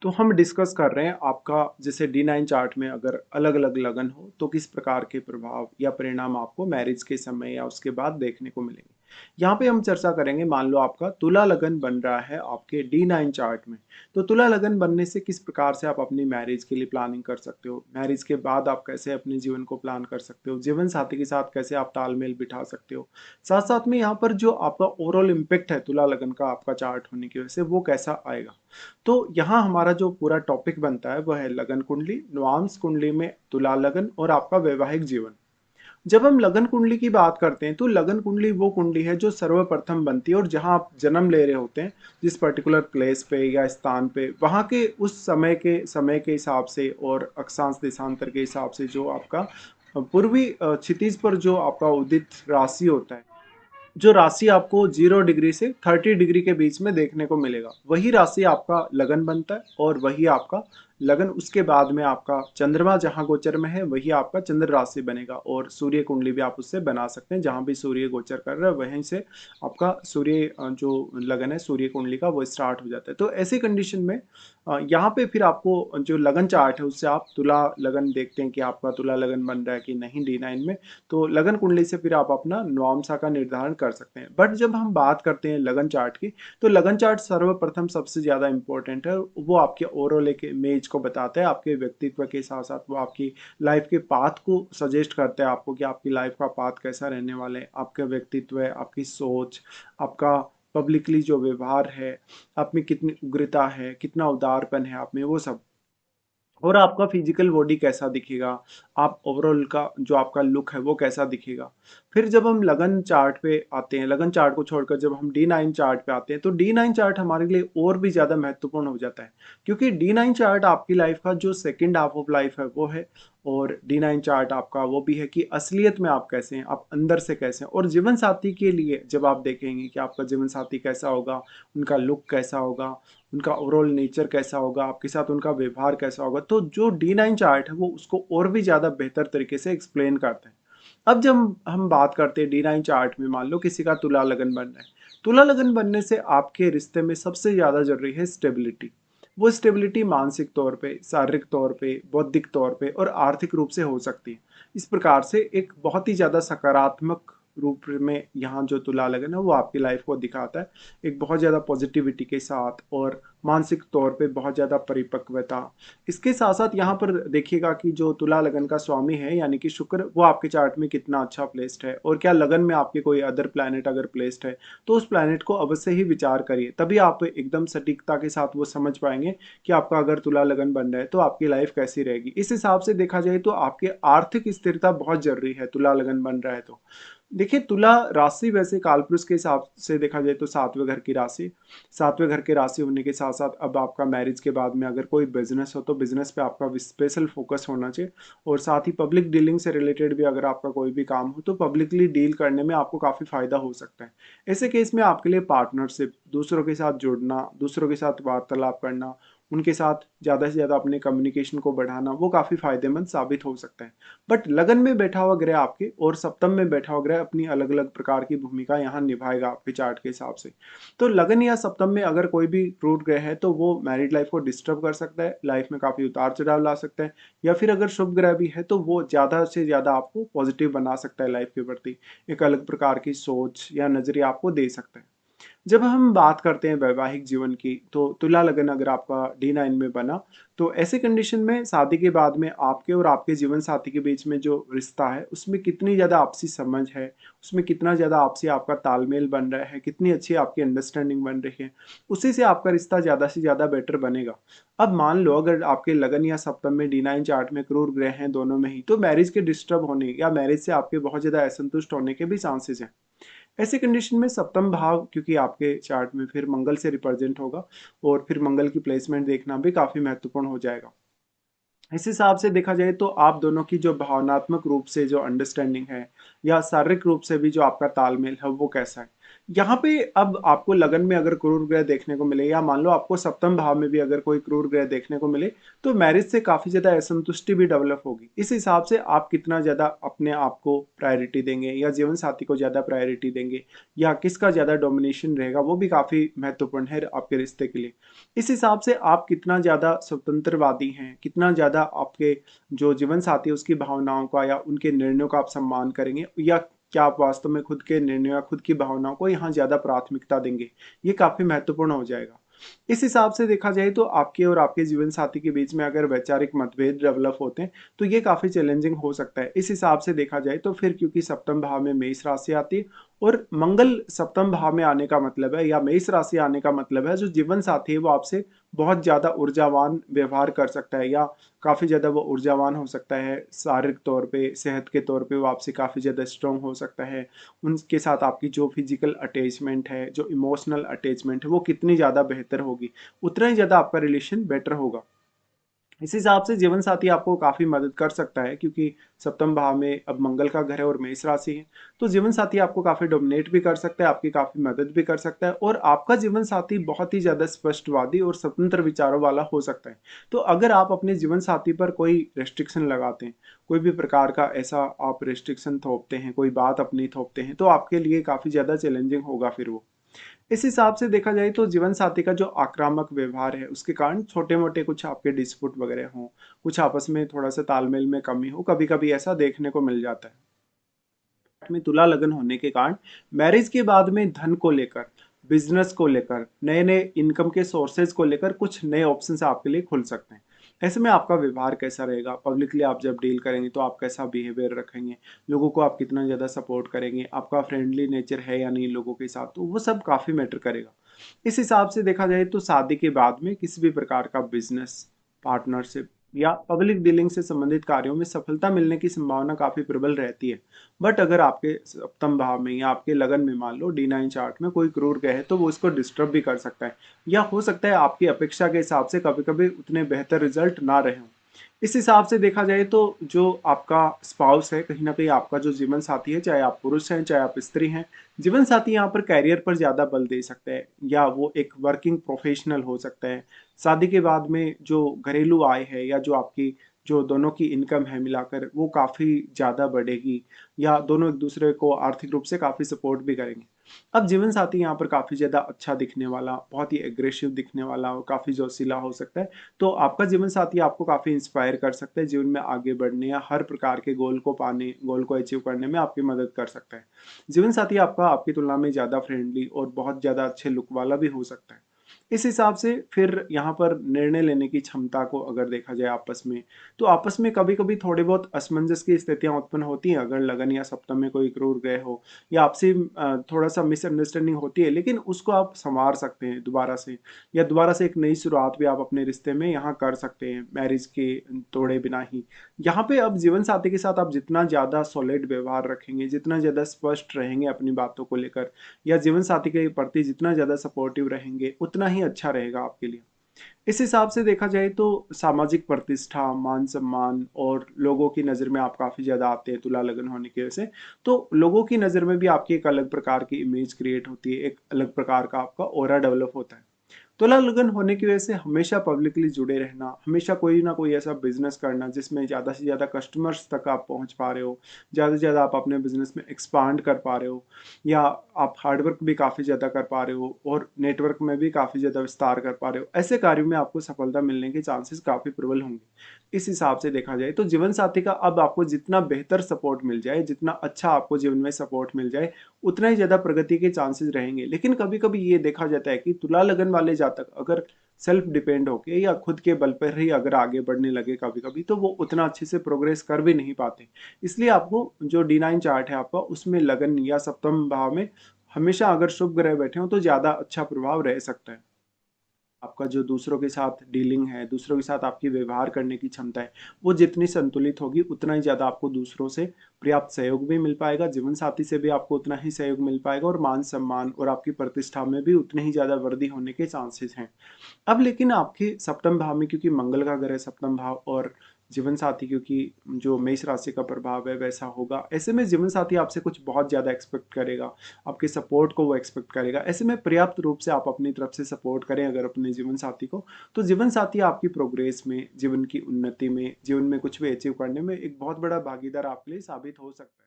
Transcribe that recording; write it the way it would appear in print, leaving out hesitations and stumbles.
तो हम डिस्कस कर रहे हैं आपका जैसे D9 चार्ट में अगर अलग अलग लगन हो तो किस प्रकार के प्रभाव या परिणाम आपको मैरिज के समय या उसके बाद देखने को मिलेंगे। यहाँ पे हम चर्चा करेंगे, मान लो आपका तुला लगन बन रहा है आपके D9 चार्ट में। तो तुला लगन बनने से किस प्रकार से आप अपनी मैरिज के लिए प्लानिंग कर सकते हो, मैरिज के बाद आप कैसे अपने जीवन को प्लान कर सकते हो, जीवन साथी के साथ कैसे आप तालमेल बिठा सकते हो। साथ साथ में यहाँ पर जो आपका ओवरऑल इम्पेक्ट है तुला लगन का आपका चार्ट होने की वजह से वो कैसा आएगा। तो यहाँ हमारा जो पूरा टॉपिक बनता है वह है लगन कुंडली, नुआंस कुंडली में तुला लगन और आपका वैवाहिक जीवन। जब हम लगन कुंडली की बात करते हैं तो लगन कुंडली वो कुंडली है जो सर्वप्रथम बनती है और जहां आप जन्म ले रहे होते हैं जिस पर्टिकुलर प्लेस पे या स्थान पे, वहां के उस समय के हिसाब से और अक्षांश देशांतर के हिसाब से जो आपका पूर्वी क्षितिज पर जो आपका उदित राशि होता है, जो राशि आपको 0 डिग्री से 30 डिग्री के बीच में देखने को मिलेगा, वही राशि आपका लगन बनता है और वही आपका लगन। उसके बाद में आपका चंद्रमा जहां गोचर में है वही आपका चंद्र राशि बनेगा और सूर्य कुंडली भी आप उससे बना सकते हैं, जहां भी सूर्य गोचर कर रहा है वहीं से आपका सूर्य जो लगन है सूर्य कुंडली का वो स्टार्ट हो जाता है। तो ऐसी कंडीशन में यहाँ पे फिर आपको जो लगन चार्ट है उससे आप तुला लगन देखते हैं कि आपका तुला लगन बन रहा है कि नहीं D9 में। तो लगन कुंडली से फिर आप अपना नवमसा का निर्धारण कर सकते हैं। बट जब हम बात करते हैं लगन चार्ट की, तो लगन चार्ट सर्वप्रथम सबसे ज़्यादा इंपॉर्टेंट है। वो आपके ओवरऑल एक इमेज को बताता है, आपके व्यक्तित्व के साथ साथ वो आपकी लाइफ के पाथ को सजेस्ट करता है आपको कि आपकी लाइफ का पाथ कैसा रहने वाला है, आपका व्यक्तित्व है, आपकी सोच, आपका पब्लिकली जो व्यवहार है, आप में कितनी उग्रता है, कितना उदारपन है आप में, वो सब। और आपका फिजिकल बॉडी कैसा दिखेगा, आप ओवरऑल का जो आपका लुक है वो कैसा दिखेगा। फिर जब हम लगन चार्ट पे आते हैं, लगन चार्ट को छोड़कर जब हम D9 चार्ट पे आते हैं तो D9 चार्ट हमारे लिए और भी ज़्यादा महत्वपूर्ण हो जाता है, क्योंकि D9 चार्ट आपकी लाइफ का जो सेकंड हाफ ऑफ लाइफ है वो है। और D9 चार्ट आपका वो भी है कि असलियत में आप कैसे हैं, आप अंदर से कैसे हैं। और जीवन साथी के लिए जब आप देखेंगे कि आपका जीवन साथी कैसा होगा, उनका लुक कैसा होगा, उनका ओवरऑल नेचर कैसा होगा, आपके साथ उनका व्यवहार कैसा होगा, तो जो D9 चार्ट है वो उसको और भी ज़्यादा बेहतर तरीके से एक्सप्लेन करता है। अब जब हम बात करते हैं D9 चार्ट में, मान लो किसी का तुला लगन बन रहा है। तुला लगन बनने से आपके रिश्ते में सबसे ज़्यादा जरूरी है स्टेबिलिटी। वो स्टेबिलिटी मानसिक तौर पे, शारीरिक तौर पे, बौद्धिक तौर पे और आर्थिक रूप से हो सकती है। इस प्रकार से एक बहुत ही ज़्यादा सकारात्मक रूप में यहाँ जो तुला लगन है वो आपकी लाइफ को दिखाता है, एक बहुत ज़्यादा पॉजिटिविटी के साथ और मानसिक तौर पे बहुत ज़्यादा परिपक्वता। इसके साथ साथ यहाँ पर देखिएगा कि जो तुला लगन का स्वामी है यानी कि शुक्र, वो आपके चार्ट में कितना अच्छा प्लेस्ड है, और क्या लगन में आपके कोई अदर प्लैनेट अगर प्लेस्ड है तो उस प्लैनेट को अवश्य ही विचार करिए, तभी आप एकदम सटीकता के साथ वो समझ पाएंगे कि आपका अगर तुला लगन बन रहा है तो आपकी लाइफ कैसी रहेगी। इस हिसाब से देखा जाए तो आपके आर्थिक स्थिरता बहुत जरूरी है तुला लगन बन रहा है तो। देखिए, तुला राशि वैसे कालपुरुष के हिसाब से देखा जाए तो सातवें घर की राशि, सातवें घर की राशि होने के साथ साथ अब आपका मैरिज के बाद में अगर कोई बिजनेस हो तो बिजनेस पे आपका स्पेशल फोकस होना चाहिए। और साथ ही पब्लिक डीलिंग से रिलेटेड भी अगर आपका कोई भी काम हो तो पब्लिकली डील करने में आपको काफ़ी फायदा हो सकता है। ऐसे केस में आपके लिए पार्टनरशिप, दूसरों के साथ जुड़ना, दूसरों के साथ वार्तालाप करना, उनके साथ ज़्यादा से ज़्यादा अपने कम्युनिकेशन को बढ़ाना, वो काफ़ी फायदेमंद साबित हो सकता है। बट लगन में बैठा हुआ ग्रह आपके और सप्तम में बैठा हुआ ग्रह अपनी अलग अलग प्रकार की भूमिका यहाँ निभाएगा आपके चार्ट के हिसाब से। तो लगन या सप्तम में अगर कोई भी क्रूड ग्रह है तो वो मैरिड लाइफ को डिस्टर्ब कर सकता है, लाइफ में काफ़ी उतार चढ़ाव ला सकता है। या फिर अगर शुभ ग्रह भी है तो वो ज़्यादा से ज़्यादा आपको पॉजिटिव बना सकता है, लाइफ के प्रति एक अलग प्रकार की सोच या नज़रिया आपको दे सकता है। जब हम बात करते हैं वैवाहिक जीवन की, तो तुला लगन अगर आपका D9 में बना तो ऐसे कंडीशन में शादी के बाद में आपके और आपके जीवन साथी के बीच में जो रिश्ता है उसमें कितनी ज़्यादा आपसी समझ है, उसमें कितना ज़्यादा आपसी आपका तालमेल बन रहा है, कितनी अच्छी आपकी अंडरस्टैंडिंग बन रही है, उसी से आपका रिश्ता ज़्यादा से ज़्यादा बेटर बनेगा। अब मान लो अगर आपके लगन या सप्तम में D9 चार्ट में क्रूर ग्रह हैं दोनों में ही, तो मैरिज के डिस्टर्ब होने या मैरिज से आपके बहुत ज़्यादा असंतुष्ट होने के भी चांसेस हैं। ऐसी कंडीशन में सप्तम भाव क्योंकि आपके चार्ट में फिर मंगल से रिप्रेजेंट होगा और फिर मंगल की प्लेसमेंट देखना भी काफ़ी महत्वपूर्ण हो जाएगा। इस हिसाब से देखा जाए तो आप दोनों की जो भावनात्मक रूप से जो अंडरस्टैंडिंग है या शारीरिक रूप से भी जो आपका तालमेल है वो कैसा है। यहाँ पे अब आपको लगन में अगर क्रूर ग्रह देखने को मिले या मान लो आपको सप्तम भाव में भी अगर कोई क्रूर ग्रह देखने को मिले तो मैरिज से काफी ज्यादा असंतुष्टि भी डेवलप होगी। इस हिसाब से आप कितना ज्यादा अपने आप को प्रायोरिटी देंगे या जीवन साथी को ज्यादा प्रायोरिटी देंगे या किसका ज्यादा डोमिनेशन रहेगा वो भी काफी महत्वपूर्ण है आपके रिश्ते के लिए। इस हिसाब से आप कितना ज्यादा स्वतंत्रवादी हैं, कितना ज्यादा आपके जो जीवन साथी है उसकी भावनाओं का या उनके निर्णयों का आप सम्मान करेंगे या क्या आप वास्तव में खुद के निर्णय या खुद की भावनाओं को यहाँ ज्यादा प्राथमिकता देंगे, ये काफी महत्वपूर्ण हो जाएगा। इस हिसाब से देखा जाए तो आपके और आपके जीवन साथी के बीच में अगर वैचारिक मतभेद डेवलप होते हैं तो ये काफी चैलेंजिंग हो सकता है। इस हिसाब से देखा जाए तो फिर क्योंकि सप्तम भाव में मेष राशि आती है और मंगल सप्तम भाव में आने का मतलब है या मेष राशि आने का मतलब है जो जीवन साथी है वो आपसे बहुत ज्यादा ऊर्जावान व्यवहार कर सकता है या काफी ज्यादा वो ऊर्जावान हो सकता है, शारीरिक तौर पे सेहत के तौर पे वो आपसे काफी ज्यादा स्ट्रांग हो सकता है। उनके साथ आपकी जो फिजिकल अटैचमेंट है, जो इमोशनल अटैचमेंट है वो कितनी ज़्यादा बेहतर होगी, उतना ही ज़्यादा आपका रिलेशन बेटर होगा। इस हिसाब से जीवन साथी आपको काफी मदद कर सकता है क्योंकि सप्तम भाव में अब मंगल का घर है और मेष राशि है, तो जीवन साथी आपको काफी डोमिनेट भी कर सकता है, आपकी काफी मदद भी कर सकता है और आपका जीवन साथी बहुत ही ज्यादा स्पष्टवादी और स्वतंत्र विचारों वाला हो सकता है। तो अगर आप अपने जीवन साथी पर कोई रेस्ट्रिक्शन लगाते हैं, कोई भी प्रकार का ऐसा आप रेस्ट्रिक्शन थोपते हैं, कोई बात अपनी थोपते हैं, तो आपके लिए काफी ज्यादा चैलेंजिंग होगा फिर वो। इस हिसाब से देखा जाए तो जीवन साथी का जो आक्रामक व्यवहार है उसके कारण छोटे मोटे कुछ आपके डिस्प्यूट वगैरह हों, कुछ आपस में थोड़ा सा तालमेल में कमी हो, कभी कभी ऐसा देखने को मिल जाता है। में तुला लगन होने के कारण मैरिज के बाद में धन को लेकर, बिजनेस को लेकर, नए नए इनकम के सोर्सेज को लेकर कुछ नए ऑप्शंस आपके लिए खुल सकते हैं। ऐसे में आपका व्यवहार कैसा रहेगा, पब्लिकली आप जब डील करेंगे तो आप कैसा बिहेवियर रखेंगे, लोगों को आप कितना ज़्यादा सपोर्ट करेंगे, आपका फ्रेंडली नेचर है या नहीं लोगों के साथ, तो वो सब काफ़ी मैटर करेगा। इस हिसाब से देखा जाए तो शादी के बाद में किसी भी प्रकार का बिजनेस, पार्टनरशिप या पब्लिक डीलिंग से संबंधित कार्यों में सफलता मिलने की संभावना काफी प्रबल रहती है। बट अगर आपके सप्तम भाव में या आपके लगन में मान लो D9 चार्ट में कोई क्रूर ग्रह है तो वो इसको डिस्टर्ब भी कर सकता है या हो सकता है आपकी अपेक्षा के हिसाब से कभी कभी उतने बेहतर रिजल्ट ना रहे हों। इस हिसाब से देखा जाए तो जो आपका स्पाउस है, कहीं ना कहीं आपका जो जीवन साथी है, चाहे आप पुरुष हैं चाहे आप स्त्री हैं, जीवन साथी यहाँ पर कैरियर पर ज्यादा बल दे सकता है या वो एक वर्किंग प्रोफेशनल हो सकता है। शादी के बाद में जो घरेलू आय है या जो आपकी जो दोनों की इनकम है मिलाकर वो काफ़ी ज़्यादा बढ़ेगी या दोनों एक दूसरे को आर्थिक रूप से काफ़ी सपोर्ट भी करेंगे। अब जीवन साथी यहाँ पर काफ़ी ज़्यादा अच्छा दिखने वाला, बहुत ही एग्रेसिव दिखने वाला और काफ़ी जोशीला हो सकता है। तो आपका जीवन साथी आपको काफ़ी इंस्पायर कर सकता है, जीवन में आगे बढ़ने या हर प्रकार के गोल को पाने, गोल को अचीव करने में आपकी मदद कर सकता है। जीवन साथी आपका आपकी तुलना में ज़्यादा फ्रेंडली और बहुत ज़्यादा अच्छे लुक वाला भी हो सकता है। इस हिसाब से फिर यहाँ पर निर्णय लेने की क्षमता को अगर देखा जाए आपस में, तो आपस में कभी-कभी थोड़ी बहुत असमंजस की स्थितियाँ उत्पन्न होती हैं अगर लगन या सप्तम में कोई क्रूर ग्रह हो या आपसी थोड़ा-सा मिसअंडरस्टैंडिंग होती है, लेकिन उसको आप सँवार सकते हैं दोबारा से या दोबारा से एक नई शुरुआत भी आप अपने रिश्ते में यहाँ कर सकते हैं, मैरिज के तोड़े बिना ही। यहाँ पे अब जीवन साथी के साथ आप जितना ज़्यादा सॉलिड व्यवहार रखेंगे, जितना ज़्यादा स्पष्ट रहेंगे अपनी बातों को लेकर या जीवन साथी के प्रति जितना ज़्यादा सपोर्टिव रहेंगे, उतना ही अच्छा रहेगा आपके लिए। इस हिसाब से देखा जाए तो सामाजिक प्रतिष्ठा, मान-सम्मान और लोगों की नज़र में आप काफ़ी ज़्यादा आते हैं तुला लगन होने की वजह से। तो लोगों की नज़र में भी आपकी एक अलग प्रकार की इमेज क्रिएट होती है, एक अलग प्रकार का आपका ऑरा डेवलप होता है। तुला लगन होने की वजह से हमेशा पब्लिकली जुड़े रहना, हमेशा कोई ना कोई ऐसा बिजनेस करना जिसमें ज़्यादा से ज़्यादा कस्टमर्स तक आप पहुंच पा रहे हो, ज़्यादा से ज़्यादा आप अपने बिजनेस में एक्सपांड कर पा रहे हो या आप हार्डवर्क भी काफ़ी ज़्यादा कर पा रहे हो और नेटवर्क में भी काफ़ी ज़्यादा विस्तार कर पा रहे हो, ऐसे कार्यों में आपको सफलता मिलने के चांसेस काफ़ी प्रबल होंगे। इस हिसाब से देखा जाए तो जीवन साथी का अब आपको जितना बेहतर सपोर्ट मिल जाए, जितना अच्छा आपको जीवन में सपोर्ट मिल जाए, उतना ही ज़्यादा प्रगति के चांसेस रहेंगे। लेकिन कभी-कभी ये देखा जाता है कि तुला लगन वाले जातक अगर सेल्फ डिपेंड होके या खुद के बल पर ही अगर आगे बढ़ने लगे कभी-कभी, तो वो उतना अच्छे से प्रोग्रेस कर भी नहीं पाते। इसलिए आपको जो D9 चार्ट है आपका, उसमें लगन या सप्तम भाव में हमेशा अगर शुभ ग्रह बैठे हों, तो ज़्यादा अच्छा प्रभाव रह सकता है। आपका जो दूसरों के साथ डीलिंग है, दूसरों के साथ आपकी व्यवहार करने की क्षमता है, वो जितनी संतुलित होगी उतना ही ज़्यादा आपको दूसरों से पर्याप्त सहयोग भी मिल पाएगा, जीवन साथी से भी आपको उतना ही सहयोग मिल पाएगा और मान-सम्मान और आपकी प्रतिष्ठा में भी उतनी ही ज़्यादा वृद्धि होने के चांसेस हैं। अब लेकिन आपके सप्तम भाव में क्योंकि मंगल का घर है सप्तम भाव और जीवन साथी, क्योंकि जो मेष राशि का प्रभाव है वैसा होगा। ऐसे में जीवन साथी आपसे कुछ बहुत ज़्यादा एक्सपेक्ट करेगा, आपके सपोर्ट को वो एक्सपेक्ट करेगा। ऐसे में पर्याप्त रूप से आप अपनी तरफ से सपोर्ट करें अगर अपने जीवन साथी को, तो जीवन साथी आपकी प्रोग्रेस में, जीवन की उन्नति में, जीवन में कुछ भी अचीव करने में एक बहुत बड़ा भागीदार आपके लिए साबित हो सकता है।